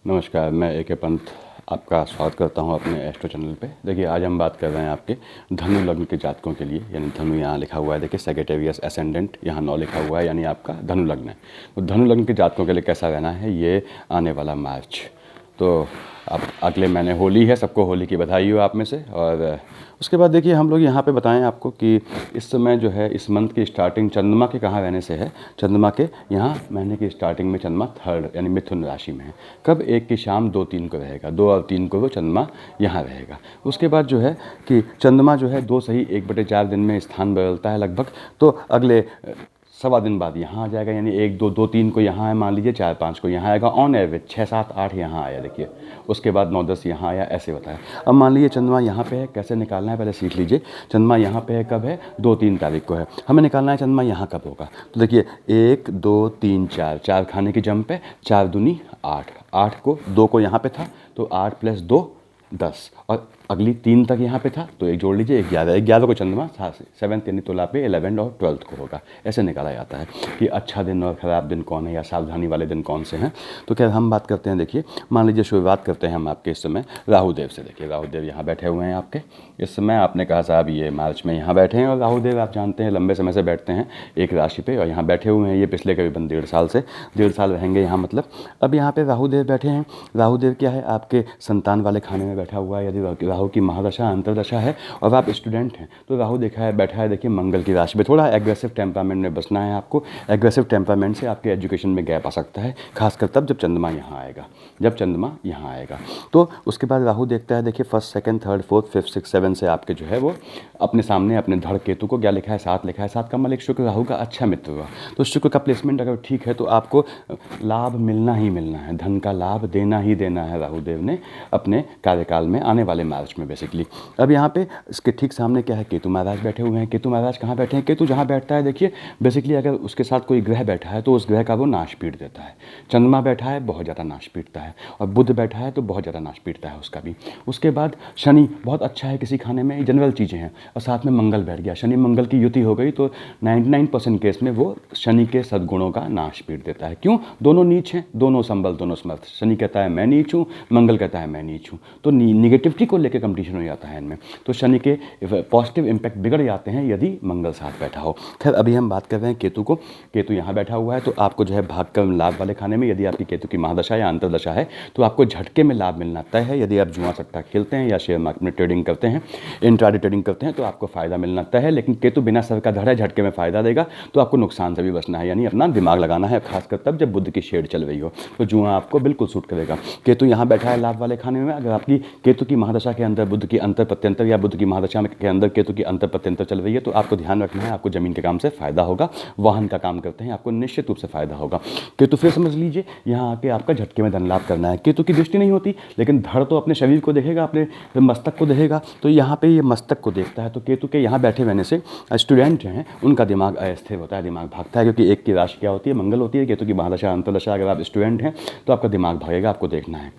नमस्कार, मैं ए के पंत आपका स्वागत करता हूं अपने एस्ट्रो चैनल पे। देखिए, आज हम बात कर रहे हैं आपके धनु लग्न के जातकों के लिए। यानी धनु यहाँ लिखा हुआ है, देखिए सेजिटेरियस एसेंडेंट यहाँ 9 लिखा हुआ है, यानी आपका धनु लग्न है। तो धनु लग्न के जातकों के लिए कैसा रहना है ये आने वाला मार्च। तो अब अगले महीने होली है, सबको होली की बधाई हो आप में से। और उसके बाद देखिए हम लोग यहाँ पे बताएं आपको कि इस समय जो है इस मंथ की स्टार्टिंग चंद्रमा के कहाँ रहने से है। चंद्रमा के यहाँ महीने की स्टार्टिंग में चंद्रमा थर्ड यानी मिथुन राशि में है। कब? 1 की शाम 2-3 को रहेगा, 2 और 3 को वो चंद्रमा यहाँ रहेगा। उसके बाद जो है कि चंद्रमा जो है 2 सही 1/4 दिन में स्थान बदलता है लगभग। तो अगले सवा दिन बाद यहाँ आ जाएगा, यानी 1, 2, 2, 3 को यहाँ है, मान लीजिए 4, 5 को यहाँ आएगा। ऑन एवरेज 6, 7, 8 यहाँ आया देखिए। उसके बाद 9, 10 यहाँ आया, ऐसे बताया। अब मान लीजिए चंद्रमा यहाँ पे है, कैसे निकालना है पहले सीख लीजिए। चंद्रमा यहाँ पे है, कब है? 2-3 तारीख को है। हमें निकालना है चंद्रमा यहाँ कब होगा। तो देखिए 1, 2, 3, 4, 4 खाने की जंप है, 4 दूनी 8, 8 को 2 को यहाँ पे था तो 8 + 2 10, और अगली 3 तक यहाँ पे था तो एक जोड़ लीजिए 11, 11 को चंद्रमा 7 यानी तुला पे 11 और 12 को होगा। ऐसे निकाला जाता है कि अच्छा दिन और ख़राब दिन कौन है या सावधानी वाले दिन कौन से हैं। तो खैर हम बात करते हैं। देखिए मान लीजिए शुरुआत करते हैं हम आपके इस समय राहुदेव से। देखिए राहुदेव यहाँ बैठे हुए हैं आपके इस समय। आपने कहा साहब ये मार्च में यहाँ बैठे हैं, और राहुदेव आप जानते हैं लंबे समय से बैठते हैं एक राशि पे, और यहाँ बैठे हुए हैं ये पिछले करीबन 1.5 साल रहेंगे यहाँ मतलब। अब यहाँ पे राहुदेव बैठे हैं। राहुदेव क्या है? आपके संतान वाले खाने में बैठा हुआ है। यदि राहु की महादशा अंतरदशा है और आप स्टूडेंट हैं तो राहु देखा है बैठा है देखिए मंगल की राशि में। थोड़ा एग्रेसिव टेम्परामेंट में बसना है आपको। एग्रेसिव टेम्परामेंट से आपके एजुकेशन में गैप आ सकता है, खासकर तब जब चंद्रमा यहाँ आएगा। जब चंद्रमा यहाँ आएगा तो उसके बाद राहु देखता है देखिए 1st, 2nd, 3rd, 4th, 5th, 6th, 7 से आपके जो है वो अपने सामने अपने धड़ केतु को क्या लिखा है? 7 लिखा है। 7 का मालिक शुक्र राहु का अच्छा मित्र हुआ। तो शुक्र का प्लेसमेंट अगर ठीक है तो आपको लाभ मिलना ही मिलना है, धन का लाभ देना ही देना है राहुदेव ने अपने कार्यकाल में आने वाले मार्च में बेसिकली। अब यहाँ पे इसके ठीक सामने क्या है? केतु महाराज बैठे हुए हैं। केतु महाराज कहाँ बैठे हैं? केतु जहाँ बैठता है देखिए बेसिकली अगर उसके साथ कोई ग्रह बैठा है तो उस ग्रह का वो नाश पीट देता है। चंद्रमा बैठा है बहुत ज़्यादा नाश पीटता है, और बुध बैठा है तो बहुत ज़्यादा नाश पीटता है उसका भी। उसके बाद शनि बहुत अच्छा है किसी खाने में, जनरल चीज़ें हैं, और साथ में मंगल बैठ गया। शनि मंगल की युति हो गई तो 99% केस में वो शनि के सद्गुणों का नाश पीट देता है। क्यों? दोनों नीच हैं, दोनों संबल, दोनों समर्थ। शनि कहता है मैं नीच हूँ, मंगल कहता है मैं नीच हूँ। तो निगेटिविटी को लेकर कंपटीशन हो जाता है इनमें। तो शनि के पॉजिटिव इम्पैक्ट बिगड़ जाते हैं यदि मंगल साथ बैठा हो। खैर अभी हम बात कर रहे हैं केतु को। केतु यहाँ बैठा हुआ है तो आपको जो है भाग्यक्रम लाभ वाले खाने में, यदि आपकी केतु की महादशा या अंतरदशा है तो आपको झटके में लाभ मिलना तय है। यदि आप जुआ सट्टा खेलते हैं या शेयर मार्केट में ट्रेडिंग करते हैं, इंट्राडे ट्रेडिंग करते हैं, तो आपको फ़ायदा मिलना तय है। लेकिन केतु बिना सर का धड़ है, झटके में फ़ायदा देगा, तो आपको नुकसान से भी बचना है, यानी अपना दिमाग लगाना है, खासकर तब जब बुध की शेड चल रही हो तो जुआ आपको बिल्कुल सूट करेगा। केतु यहाँ बैठा है लाभ वाले खाने में। अगर आपकी केतु की महादशा के अंदर बुध की अंतर प्रत्यंतर या बुध की महादशा के अंदर केतु की अंतर प्रत्यंतर चल रही है तो आपको ध्यान रखना है, आपको जमीन के काम से फायदा होगा। वाहन का काम करते हैं आपको निश्चित रूप से फायदा होगा। केतु फिर समझ लीजिए यहाँ आके आपका झटके में धन लाभ करना है। केतु की दृष्टि नहीं होती, लेकिन धड़ तो अपने शरीर को देखेगा, अपने मस्तक को देखेगा। तो यहाँ पे ये मस्तक को देखता है, तो केतु के यहाँ बैठे रहने से स्टूडेंट हैं उनका दिमाग अस्थिर होता है, दिमाग भागता है, क्योंकि एक की राशि क्या होती है? मंगल होती है। केतु की महादशा अंतरदशा अगर आप स्टूडेंट हैं तो आपका दिमाग भागेगा, आपको देखना है।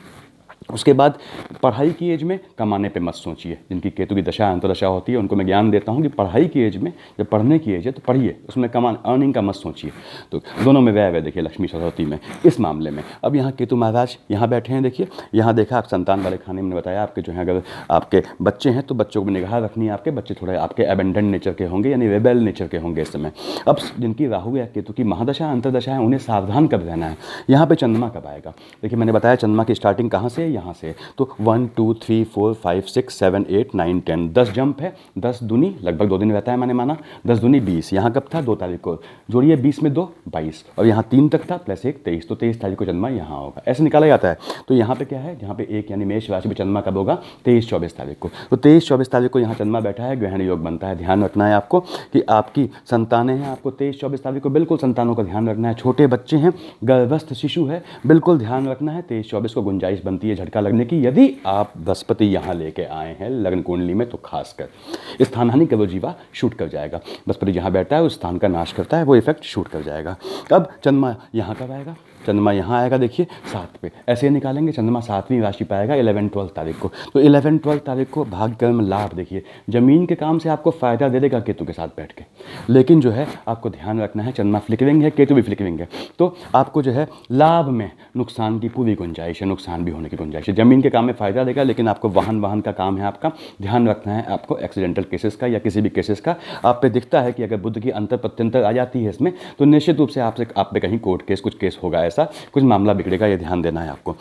उसके बाद पढ़ाई की एज में कमाने पे मत सोचिए। जिनकी केतु की दशा अंतरदशा होती है उनको मैं ज्ञान देता हूँ कि पढ़ाई की एज में, जब पढ़ने की एज है तो पढ़िए, उसमें अर्निंग का मत सोचिए। तो दोनों में व्यय देखिए लक्ष्मी सरस्वती में इस मामले में। अब यहाँ केतु महाराज यहाँ बैठे हैं देखिए। यहाँ देखा आप संतान वाले खाने में बताया आपके जो है अगर आपके बच्चे हैं तो बच्चों को निगाह रखनी है। आपके बच्चे थोड़े आपके एबेंडेंट नेचर के होंगे, यानी रेबेल नेचर के होंगे इस समय। अब जिनकी राहु या केतु की महादशा अंतरदशा है उन्हें सावधान कब रहना है। यहाँ पे चंद्रमा कब आएगा? देखिए मैंने बताया चंद्रमा की स्टार्टिंग कहाँ से है? यहाँ से। तो 1, 2, 3, 4, 5, 6, 7, 8, 9, 10 10 जंप है। 10 दूनी लगभग 2 दिन रहता है, मैंने माना 10 दूनी 20। यहाँ कब था? 2 तारीख को। जोड़िए 20 में 2 22, और यहाँ 3 तक था +1 23, तो 23 तारीख को चंद्रमा यहाँ होगा। ऐसे निकाला जाता है। तो यहाँ पे क्या है? यहाँ पे 1 यानी मेष राशि में चंद्रमा कब होगा? 23-24 तारीख को। तो 23-24 तारीख को यहाँ चंद्रमा बैठा है, ग्रहण योग बनता है। ध्यान रखना है आपको कि आपकी संतानें हैं, आपको 23-24 तारीख को बिल्कुल संतानों का ध्यान रखना है। छोटे बच्चे हैं, गर्भस्थ शिशु है, बिल्कुल ध्यान रखना है। 23-24 को गुंजाइश बनती है झटका लगने की, यदि आप बृहस्पति यहाँ लेके आए हैं लग्न कुंडली में, तो खासकर स्थान हानि का वो जीवा शूट कर जाएगा। बृहस्पति जहाँ बैठता है उस स्थान का नाश करता है, वो इफेक्ट शूट कर जाएगा। अब चंद्रमा यहाँ कब आएगा? चंद्रमा यहाँ आएगा देखिए 7 पे, ऐसे ही निकालेंगे चंद्रमा 7वीं राशि पे आएगा 11-12 तारीख को। तो 11-12 तारीख को भाग्यकर्म लाभ देखिए, जमीन के काम से आपको फायदा दे देगा केतु के साथ बैठ के, लेकिन जो है आपको ध्यान रखना है चंद्रमा फ्लिकरिंग है, केतु भी फ्लिकरिंग है, तो आपको जो है लाभ में नुकसान की पूरी गुंजाइश है, नुकसान भी होने की गुंजाइश है। जमीन के काम में फायदा देगा, लेकिन आपको वाहन का काम है, आपका ध्यान रखना है आपको एक्सीडेंटल केसेस का या किसी भी केसेस का। आप पे दिखता है कि अगर बुध की अंतर प्रत्यंतर आ जाती है इसमें, तो निश्चित रूप से आप पे कहीं कोर्ट केस कुछ केस होगा, ऐसा कुछ मामला बिगड़ेगा, ये ध्यान देना है आपको।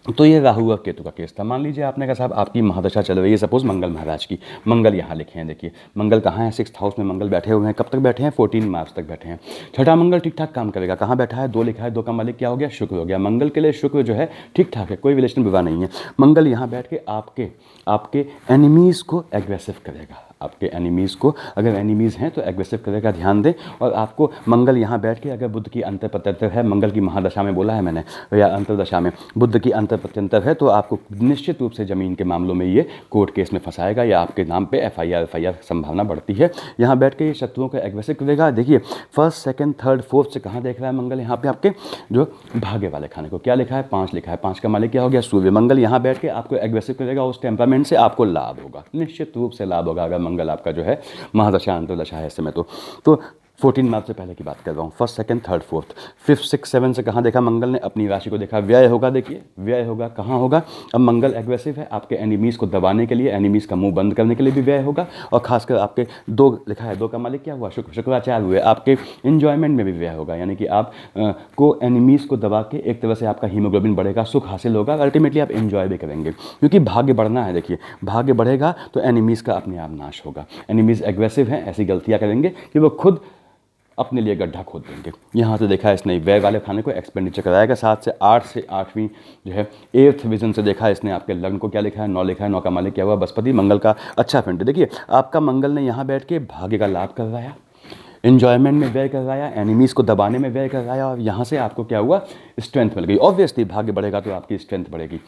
तो ये राहु और केतु का केस था। मान लीजिए आपने कहा साहब आपकी महादशा चल रही है सपोज मंगल महाराज की, मंगल यहाँ लिखे हैं देखिए, मंगल कहाँ है 6th हाउस में मंगल बैठे हुए हैं, कब तक बैठे हैं 14 मार्च तक बैठे हैं। छठा मंगल ठीक ठाक काम करेगा, कहाँ बैठा है 2 लिखा है, 2 का मालिक क्या हो गया शुक्र हो गया, मंगल के लिए शुक्र जो है ठीक ठाक है, कोई रिलेशन विवाह नहीं है। मंगल यहाँ बैठ के आपके एनिमीज़ को एग्रेसिव करेगा, आपके एनिमीज़ को, अगर एनिमीज़ हैं तो एग्रेसिव करेगा, ध्यान दें। और आपको मंगल यहाँ बैठ के अगर बुध की अंतर प्रत्यंतर है, मंगल की महादशा में बोला है मैंने, या अंतरदशा में बुध की अंतर प्रत्यंतर है, तो आपको निश्चित रूप से ज़मीन के मामलों में ये कोर्ट केस में फंसाएगा, या आपके नाम पे FIR संभावना बढ़ती है। यहाँ बैठ के ये शत्रुओं को एग्रेसिव करेगा। देखिए 1st 2nd 3rd 4th से कहाँ देख रहा है मंगल, यहाँ पे आपके जो भाग्य वाले खाने को क्या लिखा है 5 लिखा है, 5 का मालिक क्या हो गया सूर्य। मंगल यहाँ बैठ के आपको एग्रेसिव करेगा, उस टेम्परामेंट से आपको लाभ होगा, निश्चित रूप से लाभ होगा अगर मंगल आपका जो है महादशा अंतरदशा है इस समय। तो 14 मार्च से पहले की बात कर रहा हूँ, 1st 2nd 3rd 4th 5th 6th 7th से कहाँ देखा मंगल ने, अपनी राशि को देखा, व्यय होगा, देखिए व्यय होगा, कहाँ होगा, अब मंगल एग्रेसिव है, आपके एनिमीज़ को दबाने के लिए, एनिमीज़ का मुंह बंद करने के लिए भी व्यय होगा, और खासकर आपके 2 लिखा है, 2 का मालिक क्या हुआ शुक्राचार्य हुए, आपके इन्जॉयमेंट में भी व्यय होगा, यानी कि आप को एनिमीज़ को दबा के एक तरह से आपका हीमोग्लोबिन बढ़ेगा, सुख हासिल होगा, अल्टीमेटली आप इन्जॉय भी करेंगे, क्योंकि भाग्य बढ़ना है। देखिए भाग्य बढ़ेगा तो एनिमीज़ का अपने आप नाश होगा, एनिमीज़ एग्रेसिव हैं, ऐसी गलतियाँ करेंगे कि वो खुद अपने लिए गड्ढा खोद देंगे। यहाँ से देखा है इसने व्यय वाले खाने को एक्सपेंडिचर कराएगा। 7 से 8वीं जो है 8th विजन से देखा है इसने आपके लग्न को क्या लिखा है 9 लिखा है, 9 का मालिक क्या हुआ बृहस्पति, मंगल का अच्छा फ्रेंड। देखिए आपका मंगल ने यहाँ बैठ के भाग्य का लाभ करवाया, इन्जॉयमेंट में व्यय करवाया, एनिमीज़ को दबाने में व्यय करवाया, और यहाँ से आपको क्या हुआ स्ट्रेंथ मिल गई। ऑब्वियसली भाग्य बढ़ेगा तो आपकी स्ट्रेंथ बढ़ेगी।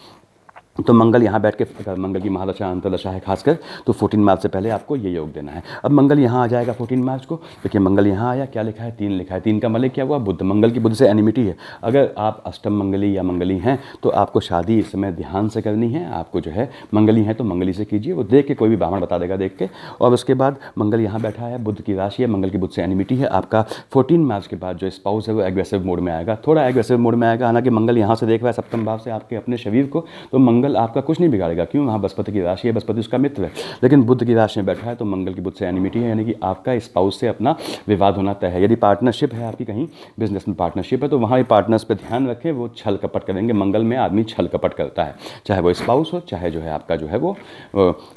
तो मंगल यहाँ बैठ के, अगर मंगल की महादशा अंतरदशा है खासकर, तो 14 मार्च से पहले आपको ये योग देना है। अब मंगल यहाँ आ जाएगा 14 मार्च को, देखिए मंगल यहाँ आया, क्या लिखा है 3 लिखा है, 3 का मालिक क्या हुआ बुध, मंगल की बुध से एनिमिटी है। अगर आप अष्टम मंगली या मंगली हैं तो आपको शादी इस समय ध्यान से करनी है, आपको जो है मंगली है तो मंगली से कीजिए, वो देख के कोई भी ब्राह्मण बता देगा देख के। और उसके बाद मंगल यहाँ बैठा है, बुध की राशि है, मंगल की बुध से एनिमिटी है, आपका 14 मार्च के बाद जो स्पाउस है वो एग्रेसिव मोड में आएगा, थोड़ा एग्रेसिव मोड में आएगा। हालांकि मंगल यहाँ से देख रहा है सप्तम भाव से आपके अपने शरीर को, तो मंगल आपका कुछ नहीं बिगाड़ेगा, क्यों, वहाँ बृहस्पति की राशि है, बृहस्पति उसका मित्र है, लेकिन बुध की राशि में बैठा है तो मंगल की बुध से एनिमिटी है, यानी कि आपका स्पाउस से अपना विवाद होना तय है। यदि पार्टनरशिप है आपकी, कहीं बिजनेस में पार्टनरशिप है, तो वहाँ पार्टनर्स पे ध्यान रखें, वो छल कपट करेंगे। मंगल में आदमी छल कपट करता है, चाहे वो स्पाउस हो, चाहे जो है आपका जो है वो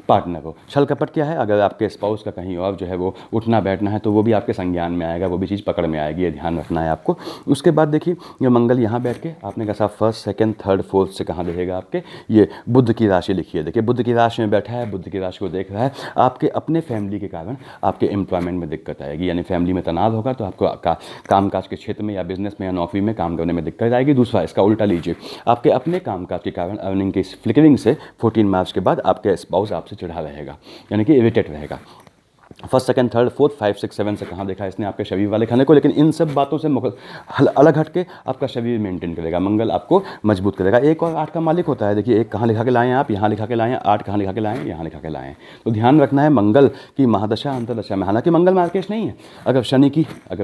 पार्टनर हो। छल कपट क्या है, अगर आपके स्पाउस का कहीं और जो है वो उठना बैठना है तो वो भी आपके संज्ञान में आएगा, वो भी चीज़ पकड़ में आएगी, ये ध्यान रखना है आपको। उसके बाद देखिए ये मंगल यहाँ बैठ के आपने कहा 1st 2nd 3rd 4th से कहाँ देखेगा आपके, ये बुध की राशि लिखिए, देखिए बुध की राशि में बैठा है, बुध की राशि को देख रहा है, आपके अपने फैमिली के कारण आपके एम्प्लॉयमेंट में दिक्कत आएगी, यानी फैमिली में तनाव होगा, तो आपको कामकाज के क्षेत्र में या बिजनेस में या नौकरी में काम करने में दिक्कत आएगी। दूसरा इसका उल्टा लीजिए, आपके अपने कामकाज के कारण अर्निंग की फ्लिकरिंग से 14 मार्च के बाद आपके स्पाउस आपसे चिढ़ा रहेगा, यानी कि इरिटेट रहेगा। 1st 2nd 3rd 4th 5 6 7 से कहाँ देखा इसने आपके शरीर वाले खाने को, लेकिन इन सब बातों से अलग हट के आपका शरीर मेंटेन करेगा, मंगल आपको मजबूत करेगा। 1 और 8 का मालिक होता है, देखिए 1 कहाँ लिखा के लाएं आप, यहाँ लिखा के लाएं, 8 कहाँ लिखा के लाएं, यहाँ लिखा के लाएं। तो ध्यान रखना है मंगल की महादशा अंतरदशा में, हालांकि मंगल मार्केश नहीं है, अगर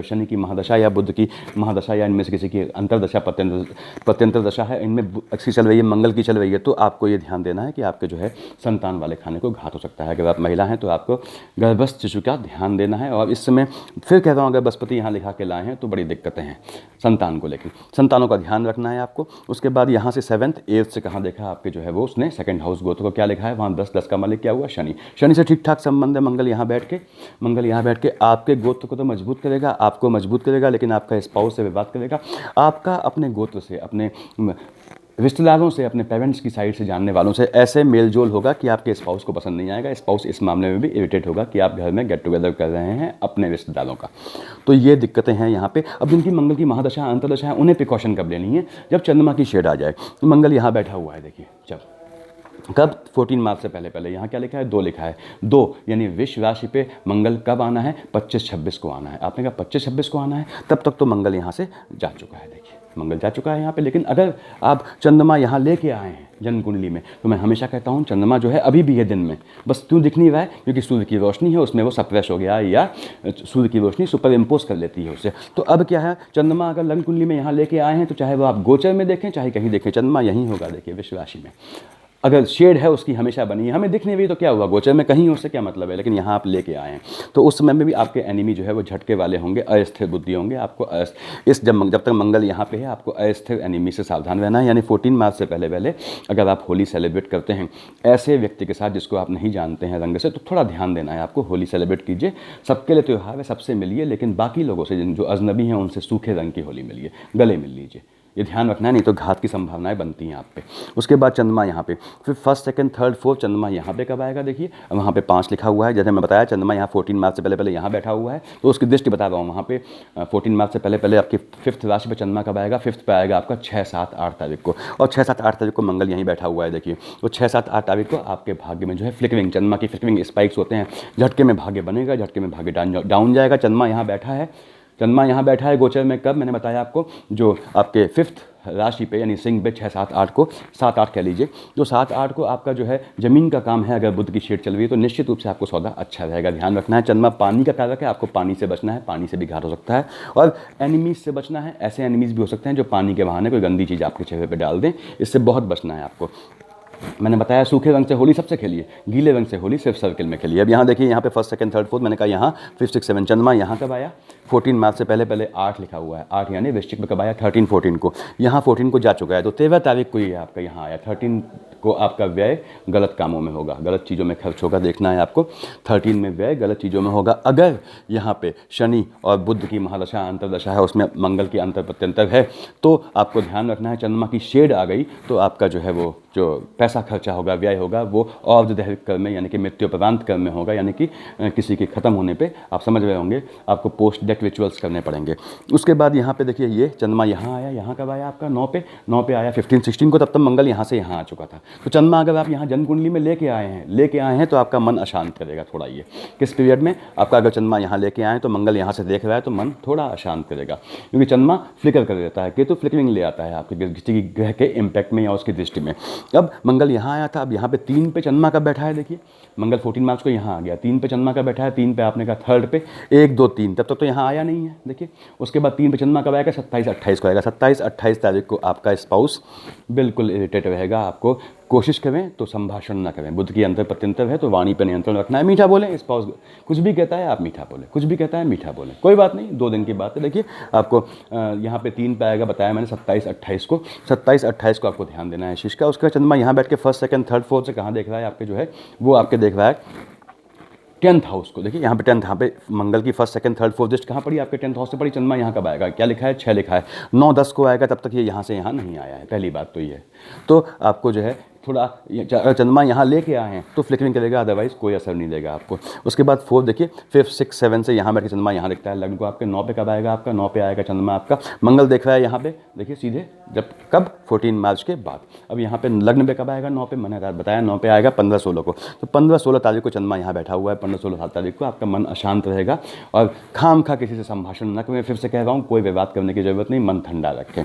शनि की महादशा या बुध की महादशा या इनमें से किसी की अंतरदशा प्रत्यंतर दशा है, इनमें अच्छी चल रही है, मंगल की चल रही है, तो आपको ये ध्यान देना है कि आपके जो है संतान वाले खाने को घात हो सकता है। अगर आप महिला हैं तो आपको गर्भस्थ शिशु का ध्यान देना है। और इस समय फिर कह रहा हूँ, अगर बृहस्पति यहाँ लिखा के लाए हैं तो बड़ी दिक्कतें हैं संतान को लेकर, संतानों का ध्यान रखना है आपको। उसके बाद यहाँ से 7th 8th से कहाँ देखा आपके जो है वो उसने 2nd हाउस गोत्र को क्या लिखा है, वहाँ 10 का मालिक क्या हुआ शनि, शनि से ठीक ठाक संबंध है। मंगल यहाँ बैठ के आपके गोत्र को तो मजबूत करेगा, आपको मजबूत करेगा, लेकिन आपका स्पाउस से विवाद करेगा। आपका अपने गोत्र से, अपने रिश्तेदारों से, अपने पेरेंट्स की साइड से जानने वालों से ऐसे मेलजोल होगा कि आपके स्पाउस को पसंद नहीं आएगा। स्पाउस इस मामले में भी इरिटेट होगा कि आप घर में गेट टुगेदर कर रहे हैं अपने रिश्तेदारों का। तो ये दिक्कतें हैं यहाँ पे। अब जिनकी मंगल की महादशा अंतरदशा है उन्हें प्रिकॉशन कब लेनी है, जब चंद्रमा की शेड आ जाए। तो मंगल यहाँ बैठा हुआ है, देखिए कब 14 मार्च से पहले यहाँ क्या लिखा है 2 लिखा है, 2 यानी विष राशि पे मंगल कब आना है, 25-26 को आना है। आपने कहा 25-26 को आना है, तब तक तो मंगल यहाँ से जा चुका है, देखिए मंगल जा चुका है यहाँ पे। लेकिन अगर आप चंद्रमा यहाँ लेके आए हैं जन्म कुंडली में, तो मैं हमेशा कहता हूँ चंद्रमा जो है अभी भी है दिन में, बस क्यों दिख नहीं रहा है, क्योंकि सूर्य की रोशनी है उसमें वो सप्रेस हो गया है, या सूर्य की रोशनी सुपर इम्पोज कर लेती है उससे। तो अब क्या है, चंद्रमा अगर लग्न कुंडली में यहाँ लेके आए हैं, तो चाहे वो आप गोचर में देखें चाहे कहीं देखें, चंद्रमा यहीं होगा। देखिए वृश्चिक राशि में अगर शेड है उसकी हमेशा बनी है, हमें दिख नहीं रही तो क्या हुआ, गोचर में कहीं उससे क्या मतलब है, लेकिन यहाँ आप लेके आए हैं, तो उस समय में भी आपके एनिमी जो है वो झटके वाले होंगे, अस्थिर बुद्धि होंगे। आपको जब तक मंगल यहाँ पे है, आपको अस्थिर एनिमी से सावधान रहना है। यानी 14 मार्च से पहले पहले अगर आप होली सेलिब्रेट करते हैं ऐसे व्यक्ति के साथ जिसको आप नहीं जानते हैं रंग से, तो थोड़ा ध्यान देना है आपको। होली सेलिब्रेट कीजिए, सबके लिए त्यौहार है, सबसे मिलिए, लेकिन बाकी लोगों से जो अजनबी हैं उनसे सूखे रंग की होली मिलिए, गले मिल लीजिए, ये ध्यान रखना है, नहीं तो घात की संभावनाएं बनती हैं आप पे। उसके बाद चंद्रमा यहाँ पे, फिर फर्स्ट सेकंड थर्ड फोर्थ चंद्रमा यहाँ पे कब आएगा, देखिए वहाँ पे 5 लिखा हुआ है। जैसे मैं बताया चंद्रमा यहाँ 14 मार्च से पहले पहले यहाँ बैठा हुआ है, तो उसकी दृष्टि बता रहा हूँ। वहाँ पे 14 मार्च से पहले पहले आपकी 5th राशि पे चंद्रमा कब आएगा, 5th पे आएगा आपका 6, 7, 8 तारीख को, और 6, 7, 8 तारीख को मंगल यहीं बैठा हुआ है। देखिए तो 6, 7, 8 तारीख को आपके भाग्य में जो है फ्लिकरिंग, चंद्रमा की फ्लिकरिंग स्पाइक्स होते हैं, झटके में भाग्य बनेगा, झटके में भाग्य डाउन जाएगा। चंद्रमा यहाँ बैठा है, चंद्रमा यहाँ बैठा है गोचर में कब, मैंने बताया आपको, जो आपके 5th राशि पे यानी सिंह पे 6, 7, 8 को, 7, 8 कह लीजिए, जो 7, 8 को आपका जो है ज़मीन का काम है, अगर बुध की शेड चल रही है तो निश्चित रूप से आपको सौदा अच्छा रहेगा। ध्यान रखना है, चंद्रमा पानी का कारक है, आपको पानी से बचना है, पानी से भी घात हो सकता है, और एनिमीज से बचना है। ऐसे एनिमीज भी हो सकते हैं जो पानी के बहाने कोई गंदी चीज़ आपके चेहरे पर डाल दें, इससे बहुत बचना है आपको। मैंने बताया सूखे रंग से होली सबसे खेलिए, गीले रंग से होली सिर्फ सर्किल में खेलिए। अब यहाँ देखिए, यहाँ पे फर्स्ट सेकंड थर्ड फोर्थ, मैंने कहा यहाँ 5, 6, 7 चंद्रमा यहाँ कब आया, 14 मार्च से पहले पहले 8 लिखा हुआ है, 8 यानी वृश्चिक में कब आया, 13, 14 को, यहाँ 14 को जा चुका है, तो 13 तारीख को ये आपका यहाँ आया। 13 को आपका व्यय गलत कामों में होगा, गलत चीज़ों में खर्च होगा, देखना है आपको। 13 में व्यय गलत चीज़ों में होगा। अगर यहाँ पे शनि और बुध की महादशा अंतरदशा है, उसमें मंगल की अंतर प्रत्यंतर है, तो आपको ध्यान रखना है, चंद्रमा की शेड आ गई तो आपका जो है वो जो पैसा खर्चा होगा, व्यय होगा, वो ऑफ द दैहिक कर्म में यानी कि मृत्युपरांत कर्म में होगा, यानी कि किसी के ख़त्म होने पे आप समझ रहे होंगे आपको पोस्ट डेथ रिचुअल्स करने पड़ेंगे। उसके बाद यहाँ पे देखिए, ये चंद्रमा यहाँ आया, यहाँ कब आया आपका 9 पे आया 15, 16 को, तब तक मंगल यहाँ से यहाँ आ चुका था। तो चंद्रमा अगर आप यहाँ जन्म कुंडली में लेके आए हैं तो आपका मन अशांत करेगा थोड़ा। ये किस पीरियड में आपका अगर चंद्रमा यहाँ लेके आए तो मंगल यहाँ से देख रहा है तो मन थोड़ा अशांत करेगा, क्योंकि चंद्रमा फ्लिकर कर देता है, केतु फ्लिकरिंग ले आता है आपके किसी ग्रह के इम्पैक्ट में या उसकी दृष्टि में। अब मंगल यहाँ आया था, अब यहाँ पे 3 पे चंद्रमा कब बैठा है, देखिए मंगल 14 मार्च को यहाँ आ गया, 3 पे चंद्रमा कब बैठा है, 3 पे आपने कहा थर्ड पे 1, 2, 3, तब तक तो यहाँ आया नहीं है। देखिए उसके बाद 3 पे चंद्रमा कब आएगा, 27, 28 को आएगा। 27, 28 तारीख को आपका स्पाउस बिल्कुल इरिटेट रहेगा। आपको कोशिश करें तो संभाषण ना करें, बुद्ध की अंतर प्रत्यंतर है तो वाणी पर नियंत्रण रखना है। मीठा बोलें, स्पाउस कुछ भी कहता है आप मीठा बोलें, कुछ भी कहता है मीठा बोलें, कोई बात नहीं, 2 दिन की बात है। देखिए आपको यहाँ पे 3 पे आएगा, बताया मैंने 27, 28 को, 27, 28 को आपको ध्यान देना है शीश का। उसका चंद्रमा यहाँ बैठ के फर्स्ट सेकंड थर्ड फोर्थ से कहाँ देख रहा है आपके जो है वो आपके देख रहा है 10th हाउस को। देखिए यहाँ पे 10th, यहाँ पे मंगल की फर्स्ट सेकंड थर्ड फोर्थ दृष्टि कहाँ पड़ी आपके 10th हाउस से पड़ी। चंद्रमा यहाँ कब आएगा, क्या लिखा है 6 लिखा है, 9, 10 को आएगा, तब तक ये यहाँ से यहाँ नहीं आया है। पहली बात तो ये है, तो आपको जो है थोड़ा अगर चंद्रमा यहाँ लेके आए हैं तो फ्लिकरिंग करेगा, अदरवाइज कोई असर नहीं देगा आपको। उसके बाद 4 देखिए 5, 6, 7 से यहाँ बैठ के चंद्रमा यहाँ दिखता है लग्न को आपके 9 पे कब आएगा आपका, 9 पे आएगा चंद्रमा आपका। मंगल देख रहा है यहाँ पे, देखिए सीधे जब कब 14 मार्च के बाद। अब यहाँ पे लग्न पे कब आएगा 9 पे, मैंने रात बताया 9 पे आएगा 15, 16 को। तो 15, 16 तारीख को चंद्रमा यहाँ बैठा हुआ है, 15, 16, 7 तारीख को आपका मन अशांत रहेगा और खाम खा किसी से संभाषण न करें। फिर से कह रहा हूँ, कोई विवाद करने की जरूरत नहीं, मन ठंडा रखें।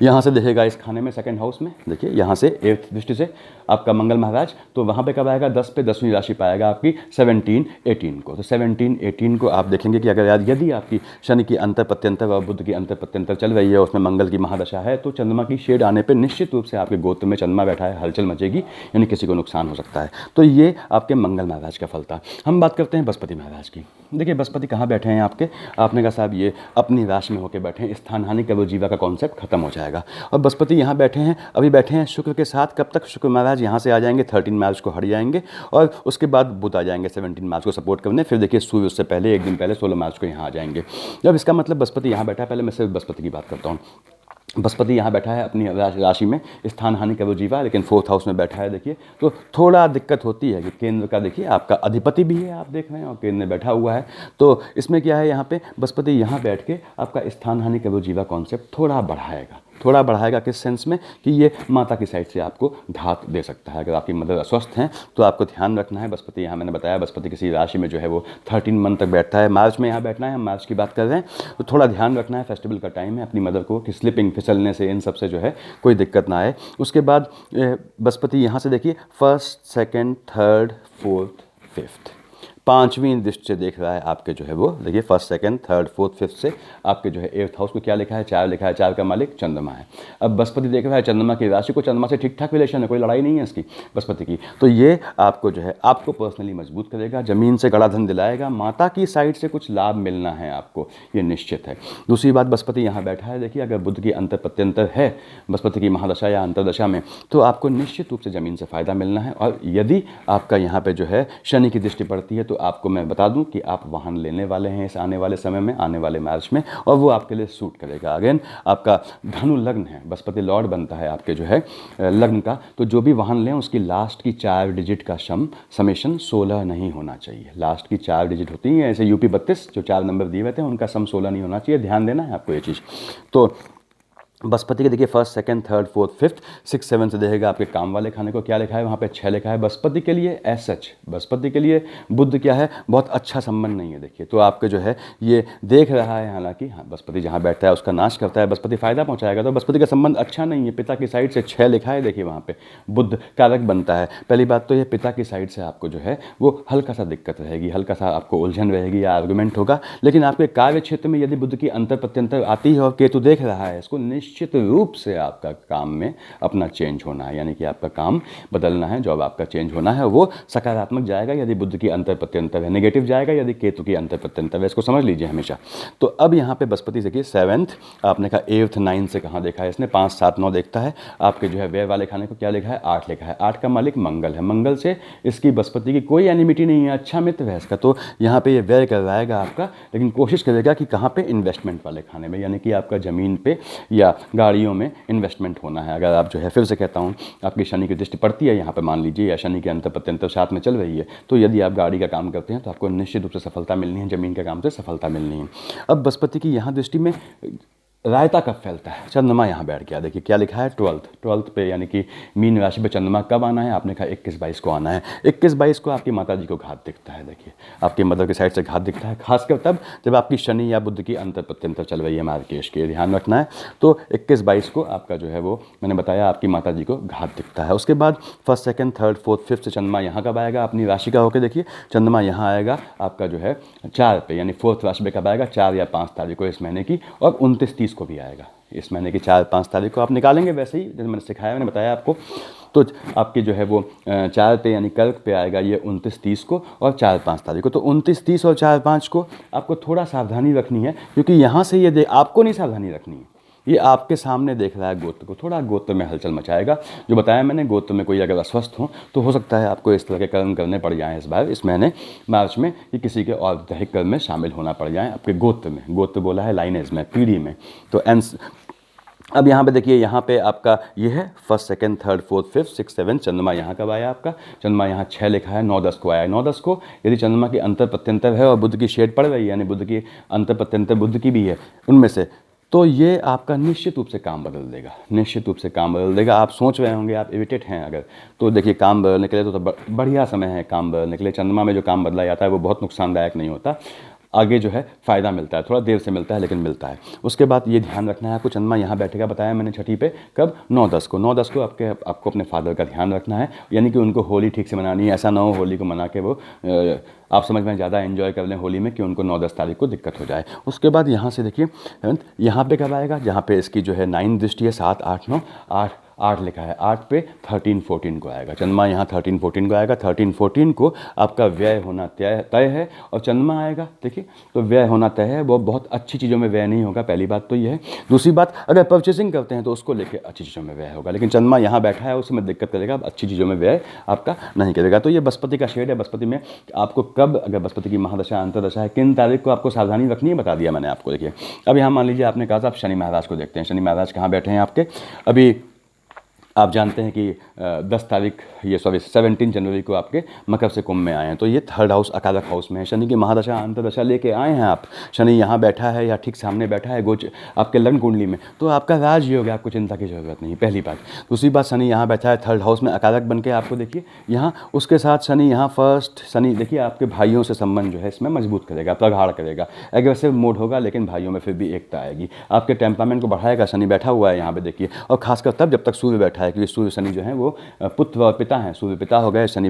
यहाँ से देखेगा इस खाने में सेकंड हाउस में, देखिए यहाँ से 8th दृष्टि से आपका मंगल महाराज, तो वहाँ पे कब आएगा 10 पे 10वीं राशि पाएगा आपकी 17, 18 को। तो 17, 18 को आप देखेंगे कि अगर यदि आपकी शनि की अंतर प्रत्यंतर और बुध की अंतर प्रत्यंतर चल रही है, उसमें मंगल की महादशा है, तो चंद्रमा की शेड आने पे निश्चित रूप से आपके गोत्र में चंद्रमा बैठा है, हलचल मचेगी, यानी किसी को नुकसान हो सकता है। तो ये आपके मंगल महाराज का फल था। हम बात करते हैं बृहस्पति महाराज की। देखिए बृहस्पति कहाँ बैठे हैं आपके, आपने कहा साहब ये अपनी राशि में होकर बैठे हैं, स्थान हानि कवो जीवा का कॉन्सेप्ट खत्म हो जाएगा। और बृहस्पति यहाँ बैठे हैं, अभी बैठे हैं शुक्र के साथ, कब तक शुक्र महाराज यहाँ से आ जाएंगे 13 मार्च को हट जाएंगे, और उसके बाद बुध आ जाएंगे 17 मार्च को सपोर्ट करने। फिर देखिए सूर्य उससे पहले एक दिन पहले 16 मार्च को यहाँ आ जाएंगे। जब इसका मतलब बृहस्पति यहाँ बैठा है, पहले मैं सिर्फ बृहस्पति की बात करता हूँ। बृहस्पति यहाँ बैठा है अपनी राशि में, स्थान हानि का वो जीवा, लेकिन 4th हाउस में बैठा है। देखिए तो थोड़ा दिक्कत होती है कि केंद्र का देखिए आपका अधिपति भी है, आप देख रहे हैं, और केंद्र में बैठा हुआ है। तो इसमें क्या है, यहाँ पे बृहस्पति यहाँ बैठ के आपका स्थान हानि का वो जीवा कॉन्सेप्ट थोड़ा बढ़ाएगा, थोड़ा बढ़ाएगा किस सेंस में कि ये माता की साइड से आपको घात दे सकता है। अगर आपकी मदर अस्वस्थ हैं तो आपको ध्यान रखना है। बृहस्पति यहाँ मैंने बताया बृहस्पति किसी राशि में जो है वो 13 मंथ तक बैठता है, मार्च में यहाँ बैठना है, हम मार्च की बात कर रहे हैं, तो थोड़ा ध्यान रखना है, फेस्टिवल का टाइम है, अपनी मदर को कि स्लिपिंग फिसलने से इन सब से जो है कोई दिक्कत ना आए। उसके बाद बृहस्पति यहाँ से देखिए first, second, third, fourth, fifth, पांचवीं दृष्टि से देख रहा है आपके जो है वो देखिए first, second, third, fourth, fifth से आपके जो है 8th हाउस को क्या लिखा है, 4 लिखा है, 4 का मालिक चंद्रमा है। अब बृहस्पति देख रहा है चंद्रमा की राशि को, चंद्रमा से ठीक ठाक रिलेशन है, कोई लड़ाई नहीं है इसकी बृहस्पति की, तो ये आपको जो है आपको पर्सनली मजबूत करेगा, जमीन से गड़ा धन दिलाएगा, माता की साइड से कुछ लाभ मिलना है आपको, ये निश्चित है। दूसरी बात बृहस्पति यहाँ बैठा है, देखिए अगर बुध की अंतर प्रत्यंतर है बृहस्पति की महादशा या अंतरदशा में तो आपको निश्चित रूप से जमीन से फायदा मिलना है। और यदि आपका यहाँ पे जो है शनि की दृष्टि पड़ती है तो आपको मैं बता दूं कि आप वाहन लेने वाले हैं इस आने वाले समय में, आने वाले मार्च में, और वो आपके लिए सूट करेगा। अगेन आपका धनु लग्न है, बृहस्पति लॉर्ड बनता है आपके जो है लग्न का, तो जो भी वाहन लें उसकी लास्ट की 4 डिजिट का समेशन 16 नहीं होना चाहिए। लास्ट की 4 डिजिट होती हैं, ऐसे यूपी 32 जो 4 नंबर दिए हुए थे उनका सम 16 नहीं होना चाहिए, ध्यान देना है आपको ये चीज़। तो बृहस्पति के देखिए first, second, third, fourth, fifth, 6, 7 से देखेगा आपके काम वाले खाने को, क्या लिखा है वहाँ पे 6 लिखा है। बृहस्पति के लिए एज सच बृहस्पति के लिए बुध क्या है, बहुत अच्छा संबंध नहीं है। देखिए तो आपके जो है ये देख रहा है, हालांकि हाँ बृहस्पति जहाँ बैठता है उसका नाश करता है, बृहस्पति फायदा पहुँचाएगा, तो बृहस्पति का संबंध अच्छा नहीं है। पिता की साइड से 6 लिखा है, देखिए वहाँ पे बुध कारक बनता है। पहली बात तो ये पिता की साइड से आपको जो है वो हल्का सा दिक्कत रहेगी, हल्का सा आपको उलझन रहेगी या आर्गूमेंट होगा। लेकिन आपके कार्य क्षेत्र में यदि बुध की अंतर प्रत्यंतर आती है और केतु देख रहा है इसको, निश्चित रूप से आपका काम में अपना चेंज होना है, यानी कि आपका काम बदलना है, जॉब आपका चेंज होना है, वो सकारात्मक जाएगा यदि बुध की अंतर प्रत्यंतर है, नेगेटिव जाएगा यदि केतु की अंतर प्रत्यंतर है, इसको समझ लीजिए हमेशा। तो अब यहाँ पे बृहस्पति देखिए 7th, आपने कहा 8th 9th से कहाँ देखा है इसने, 5, 7, 9 देखता है। आपके जो है व्यय वाले खाने को क्या लिखा है, 8 लिखा है, 8 का मालिक मंगल है, मंगल से इसकी बृहस्पति की कोई एनिमिटी नहीं है, अच्छा मित्र है इसका, तो यहाँ पे ये व्यय करवाएगा आपका, लेकिन कोशिश करेगा कि कहाँ पे इन्वेस्टमेंट वाले खाने में, यानी कि आपका ज़मीन पे या गाड़ियों में इन्वेस्टमेंट होना है। अगर आप जो है फिर से कहता हूँ आपकी शनि की दृष्टि पड़ती है यहाँ पे मान लीजिए, या शनि के अंतर प्रत्यंतर साथ में चल रही है, तो यदि आप गाड़ी का काम करते हैं तो आपको निश्चित रूप से सफलता मिलनी है, जमीन के काम से सफलता मिलनी है। अब बृहस्पति की यहाँ दृष्टि में रायता कब फैलता है, चंद्रमा यहाँ बैठ गया, देखिए क्या लिखा है 12th पे, यानी कि मीन राशि पे चंद्रमा कब आना है, आपने कहा 21-22 को आना है। 21-22 को आपकी माता जी को घात दिखता है, देखिए आपकी मदर की साइड से घात दिखता है, खासकर तब जब आपकी शनि या बुध की अंतर प्रत्यंतर चल रही है मार्केश के, ध्यान रखना है। तो 21-22 को आपका जो है वो मैंने बताया आपकी माता जी को घात दिखता है। उसके बाद first, second, third, fourth, fifth से चंद्रमा यहाँ कब आएगा, अपनी राशि का होकर देखिए चंद्रमा यहाँ आएगा आपका जो है 4 पे, यानी 4th राशि पे कब आएगा, 4 या 5 तारीख को इस महीने की, और 29-30 को भी आएगा इस महीने की 4-5 तारीख को आप निकालेंगे, वैसे ही जैसे मैंने सिखाया, मैंने बताया आपको। तो आपकी जो है वो 4 पे यानी कर्क पे आएगा ये 29-30 को और 4-5 तारीख को। तो 29-30 और 4-5 को आपको थोड़ा सावधानी रखनी है, क्योंकि यहाँ से ये आपको नहीं सावधानी रखनी है, ये आपके सामने देख रहा है गोत्र को, थोड़ा गोत्र में हलचल मचाएगा। जो बताया मैंने, गोत्र में कोई अगर अस्वस्थ हो तो हो सकता है आपको इस तरह के कर्म करने पड़ जाएं इस बार, इस महीने मार्च में, कि किसी के और दैहिक कर्म में शामिल होना पड़ जाए आपके गोत्र में। गोत्र बोला है लाइनेज में, पीढ़ी में। तो अब यहाँ पे देखिए, यहाँ पे आपका ये है first, second, third, fourth, fifth, 6, 7, चंद्रमा यहाँ कब आया आपका, चंद्रमा यहाँ 6 लिखा है, 9-10 को आया। 9-10 को यदि चंद्रमा की अंतर प्रत्यंतर है और बुध की शेड पड़ रही है, यानी बुध की अंतर प्रत्यंतर बुध की भी है उनमें से, तो ये आपका निश्चित रूप से काम बदल देगा, निश्चित रूप से काम बदल देगा। आप सोच रहे होंगे, आप इरिटेट हैं अगर, तो देखिए काम बदलने के लिए तो बढ़िया समय है काम बदलने के लिए। चंद्रमा में जो काम बदला जाता है वो बहुत नुकसानदायक नहीं होता, आगे जो है फ़ायदा मिलता है, थोड़ा देर से मिलता है लेकिन मिलता है। उसके बाद ये ध्यान रखना है आपको, चंद्रमा यहाँ बैठेगा, बताया मैंने छठी पे कब, 9-10 को। 9-10 को आपको अपने फादर का ध्यान रखना है, यानी कि उनको होली ठीक से मनानी है। ऐसा ना हो होली को मना के वो आप समझ में ज़्यादा एंजॉय कर लें होली में कि उनको 9-10 तारीख को दिक्कत हो जाए। उसके बाद यहाँ से देखिए यहाँ पे कब आएगा, जहाँ पे इसकी जो है 9 दृष्टि है, 7, 8, 9, 8 लिखा है, 8 पे 13-14 को आएगा चंद्रमा, यहाँ 13-14 को आएगा। 13-14 को आपका व्यय होना तय है, और चंद्रमा आएगा देखिए तो व्यय होना तय है, वो बहुत अच्छी चीज़ों में व्यय नहीं होगा, पहली बात तो ये है। दूसरी बात, अगर परचेसिंग करते हैं तो उसको लेके अच्छी चीज़ों में व्यय होगा, लेकिन चंद्रमा यहाँ बैठा है उसमें दिक्कत करेगा, अच्छी चीज़ों में व्यय आपका नहीं करेगा। तो ये बृहस्पति का शेड है। बृहस्पति में आपको कब, अगर बृहस्पति की महादशा अंतरदशा है, किन तारीख को आपको सावधानी रखनी है बता दिया मैंने आपको। देखिए अब यहाँ मान लीजिए आपने कहा था, आप शनि महाराज को देखते हैं। शनि महाराज कहाँ बैठे हैं आपके, अभी आप जानते हैं कि 10 तारीख ये 17 जनवरी को आपके मकर से कुंभ में आए हैं, तो ये थर्ड हाउस अकारक हाउस में है। शनि की महादशा अंतर्दशा लेके आए हैं आप, शनि यहाँ बैठा है या ठीक सामने बैठा है गोच आपके लग्न कुंडली में, तो आपका राजयोग है, आपको चिंता की जरूरत नहीं। पहली बात। दूसरी बात, शनि यहाँ बैठा है थर्ड हाउस में अकारक बन के, आपको देखिए यहाँ उसके साथ शनि यहाँ फर्स्ट शनि देखिए आपके भाइयों से संबंध जो है इसमें मजबूत करेगा, प्रगाढ़ करेगा, एग्रेसिव मोड होगा, लेकिन भाइयों में फिर भी एकता आएगी, आपके टेम्परामेंट को बढ़ाएगा। शनि बैठा हुआ है यहाँ पे देखिए, और खासकर तब जब तक सूर्य बैठा है, क्योंकि सूर्य शनि जो है वो पुत्र और पिता हैं, सूर्य पिता हो गए, शनि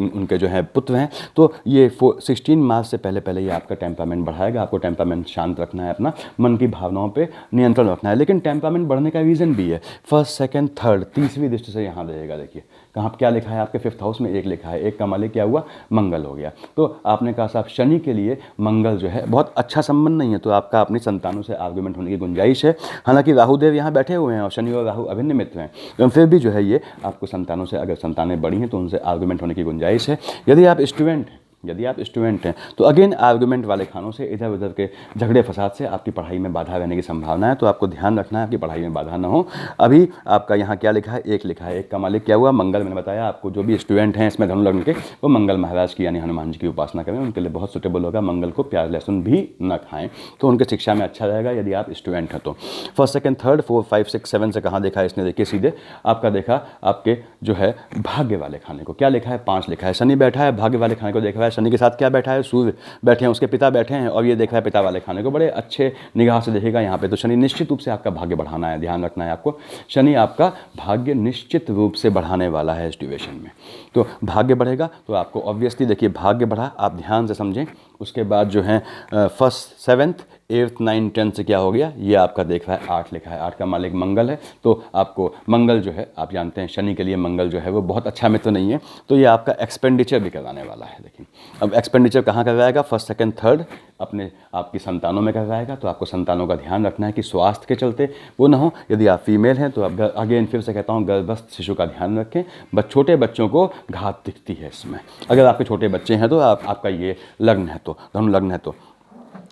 उनके जो है पुत्र हैं। तो ये 16 मार्च से पहले पहले ये आपका टेम्परामेंट बढ़ाएगा। आपको टेम्परामेंट शांत रखना है, अपना मन की भावनाओं पे नियंत्रण रखना है। लेकिन टेम्परामेंट बढ़ने का रीज़न भी है, फर्स्ट सेकंड थर्ड तीसरी दृष्टि से यहाँ रहेगा। देखिए कहाँ क्या लिखा है आपके 5th हाउस में, एक लिखा है, एक का मालिक क्या हुआ, मंगल हो गया। तो आपने कहा साहब शनि के लिए मंगल जो है बहुत अच्छा संबंध नहीं है, तो आपका अपनी संतानों से आर्गुमेंट होने की गुंजाइश है। हालांकि राहुदेव यहाँ बैठे हुए हैं और शनि और राहु अभिन्न मित्र हैं, तो फिर भी जो है ये आपको संतानों से, अगर संतानें बड़ी हैं तो उनसे आर्गुमेंट होने की गुंजाइश है। यदि आप स्टूडेंट हैं तो अगेन आर्गुमेंट वाले खानों से, इधर उधर के झगड़े फसाद से आपकी पढ़ाई में बाधा रहने की संभावना है, तो आपको ध्यान रखना है आपकी पढ़ाई में बाधा ना हो। अभी आपका यहाँ क्या लिखा है, एक लिखा है, एक का मालिक क्या हुआ, मंगल। मैंने बताया आपको जो भी स्टूडेंट हैं इसमें धनु लग्न के, वो मंगल महाराज की यानी हनुमान जी की उपासना करें, उनके लिए बहुत सुटेबल होगा। मंगल को प्याज लहसुन भी न खाएं, तो उनके शिक्षा में अच्छा रहेगा यदि आप स्टूडेंट हैं तो। फर्स्ट सेकंड थर्ड 4 5 6 7 से कहाँ देखा है इसने, देखिए सीधे आपका देखा आपके जो है भाग्य वाले खाने को, क्या लिखा है, 5 लिखा है। शनि बैठा है, भाग्य वाले खाने को देख रहा है, शनि के साथ क्या बैठा है, सूर्य बैठे हैं, उसके पिता बैठे हैं, और ये देख रहा है पिता वाले खाने को, बड़े अच्छे निगाह से देखेगा यहाँ पे। तो शनि निश्चित रूप से आपका भाग्य बढ़ाना है, ध्यान रखना है आपको, शनि आपका भाग्य निश्चित रूप से बढ़ाने वाला है इस ड्यूरेशन में। तो भाग्य बढ़ेगा तो आपको ऑब्वियसली देखिए भाग्य बढ़ा, आप ध्यान से समझें। उसके बाद जो है 1st 7th 8th 9th 10th से क्या हो गया, ये आपका देख रहा है 8 लिखा है, 8 का मालिक मंगल है। तो आपको मंगल जो है, आप जानते हैं शनि के लिए मंगल जो है वो बहुत अच्छा मित्र नहीं है, तो ये आपका एक्सपेंडिचर भी कराने वाला है। देखिए अब एक्सपेंडिचर कहाँ करवाएगा, फर्स्ट सेकंड थर्ड अपने आपकी संतानों में करवाएगा। तो आपको संतानों का ध्यान रखना है कि स्वास्थ्य के चलते वो ना हो। यदि आप फीमेल हैं तो आप अगेन फिर से कहता हूँ गर्भस्थ शिशु का ध्यान रखें, छोटे बच्चों को घात दिखती है इसमें। अगर आपके छोटे बच्चे हैं तो आपका ये लग्न है, तो धनु लग्न है। तो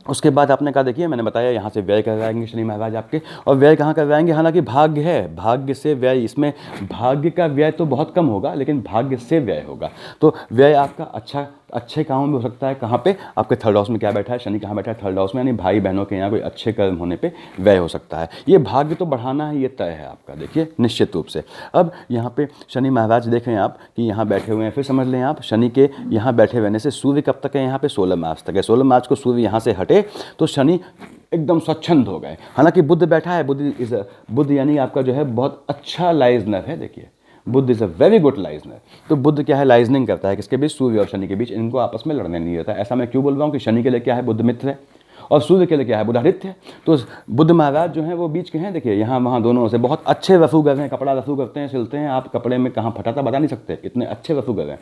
उसके बाद आपने कहा देखिए मैंने बताया यहाँ से व्यय करवाएंगे शनि महाराज आपके, और व्यय कहाँ करवाएंगे, हालांकि भाग्य है, भाग्य से व्यय, इसमें भाग्य का व्यय तो बहुत कम होगा लेकिन भाग्य से व्यय होगा। तो व्यय आपका अच्छे कामों में हो सकता है। कहाँ पे, आपके थर्ड हाउस में क्या बैठा है, शनि कहाँ बैठा है, थर्ड हाउस में, यानी भाई बहनों के यहाँ कोई अच्छे कर्म होने पे व्यय हो सकता है। ये भाग्य तो बढ़ाना है, ये तय है आपका, देखिए निश्चित रूप से। अब यहाँ पे शनि महाराज देख रहे हैं आप कि यहाँ बैठे हुए हैं, फिर समझ लें आप शनि के यहाँ बैठे रहने से सूर्य कब तक है, यहाँ पे 16 मार्च तक है। 16 मार्च को सूर्य यहाँ से हटे तो शनि एकदम स्वच्छंद हो गए। हालांकि बुध बैठा है, बुध यानी आपका जो है बहुत अच्छा लाइजनर है। देखिए Budh is a very good listener. तो बुध क्या है, लाइजनिंग करता है किसके बीच, सूर्य और शनि के बीच, इनको आपस में लड़ने नहीं देता। ऐसा मैं क्यों बोल रहा हूँ कि शनि के लिए क्या है, बुध मित्र है, और सूर्य के लिए क्या है, बुधादित्य है। तो बुध महाराज जो हैं वो बीच के हैं। देखिए यहाँ वहाँ दोनों से बहुत अच्छे रफूगर हैं, कपड़ा रफू करते हैं, सिलते हैं। आप कपड़े में कहाँ फटाता बता नहीं सकते, इतने अच्छे रफूगर हैं।